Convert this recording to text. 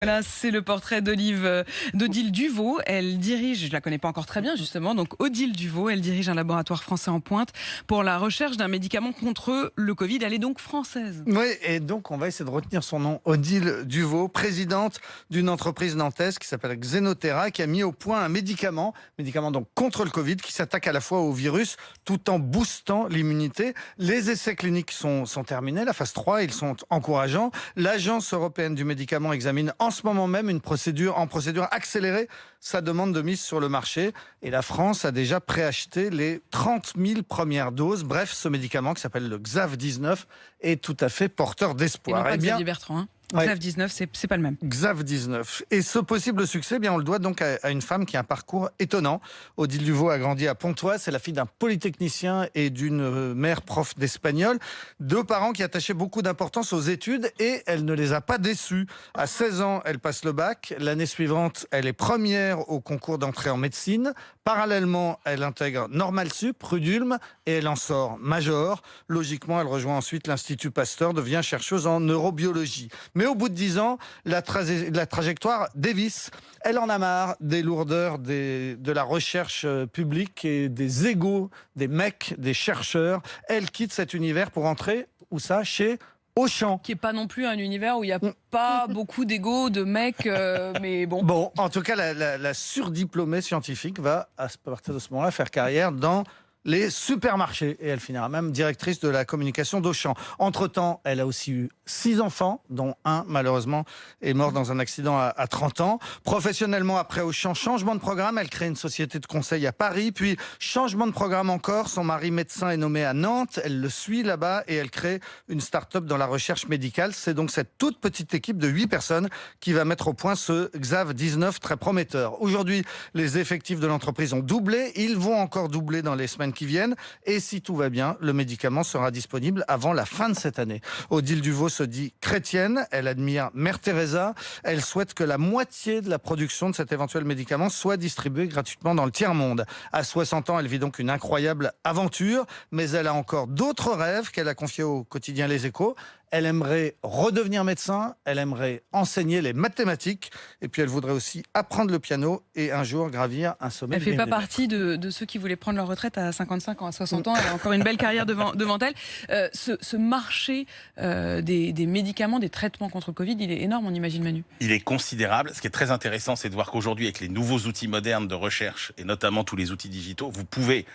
Voilà, c'est le portrait d'Odile Duvaux. Elle dirige, je la connais pas encore très bien justement, donc Odile Duvaux, elle dirige un laboratoire français en pointe pour la recherche d'un médicament contre le Covid. Elle est donc française. Oui, et donc on va essayer de retenir son nom. Odile Duvaux, présidente d'une entreprise nantaise qui s'appelle Xenotera, qui a mis au point un médicament donc contre le Covid, qui s'attaque à la fois au virus tout en boostant l'immunité. Les essais cliniques sont terminés, la phase 3, ils sont encourageants. L'Agence européenne du médicament examine en ce moment même en procédure accélérée sa demande de mise sur le marché. Et la France a déjà préacheté les 30 000 premières doses. Bref, ce médicament qui s'appelle le Xav19 est tout à fait porteur Et non d'espoir. pas Xavier Bertrand. Ouais. Xav19, c'est pas le même. Xav19. Et ce possible succès, on le doit donc à une femme qui a un parcours étonnant. Odile Duvaux a grandi à Pontoise. C'est la fille d'un polytechnicien et d'une mère prof d'espagnol. Deux parents qui attachaient beaucoup d'importance aux études et elle ne les a pas déçus. À 16 ans, elle passe le bac. L'année suivante, elle est première au concours d'entrée en médecine. Parallèlement, elle intègre Normal Sup, rue d'Ulm, et elle en sort major. Logiquement, elle rejoint ensuite l'Institut Pasteur, devient chercheuse en neurobiologie. Mais au bout de 10 ans, la trajectoire dévisse. Elle en a marre des lourdeurs de la recherche publique et des égos des mecs, des chercheurs. Elle quitte cet univers pour entrer, où ça, chez Auchan. Qui est pas non plus un univers où il y a pas beaucoup d'ego, de mecs, mais bon. Bon, en tout cas, la surdiplômée scientifique va, à partir de ce moment-là, faire carrière dans les supermarchés. Et elle finira même directrice de la communication d'Auchan. Entre-temps, elle a aussi eu 6 enfants, dont un, malheureusement, est mort dans un accident à 30 ans. Professionnellement, après Auchan, changement de programme. Elle crée une société de conseil à Paris. Puis, changement de programme encore. Son mari médecin est nommé à Nantes. Elle le suit là-bas et elle crée une start-up dans la recherche médicale. C'est donc cette toute petite équipe de 8 personnes qui va mettre au point ce Xav19 très prometteur. Aujourd'hui, les effectifs de l'entreprise ont doublé. Ils vont encore doubler dans les semaines qui viennent. Et si tout va bien, le médicament sera disponible avant la fin de cette année. Odile Duvaux se dit chrétienne. Elle admire Mère Teresa. Elle souhaite que la moitié de la production de cet éventuel médicament soit distribuée gratuitement dans le tiers-monde. À 60 ans, elle vit donc une incroyable aventure. Mais elle a encore d'autres rêves qu'elle a confiés au quotidien Les Échos. Elle aimerait redevenir médecin, elle aimerait enseigner les mathématiques, et puis elle voudrait aussi apprendre le piano et un jour gravir un sommet. Elle fait pas partie de ceux qui voulaient prendre leur retraite à 55 ans, à 60 ans. Elle a encore une belle carrière devant elle. Ce marché des médicaments, des traitements contre le Covid, il est énorme, on imagine, Manu. Il est considérable. Ce qui est très intéressant, c'est de voir qu'aujourd'hui, avec les nouveaux outils modernes de recherche, et notamment tous les outils digitaux, vous pouvez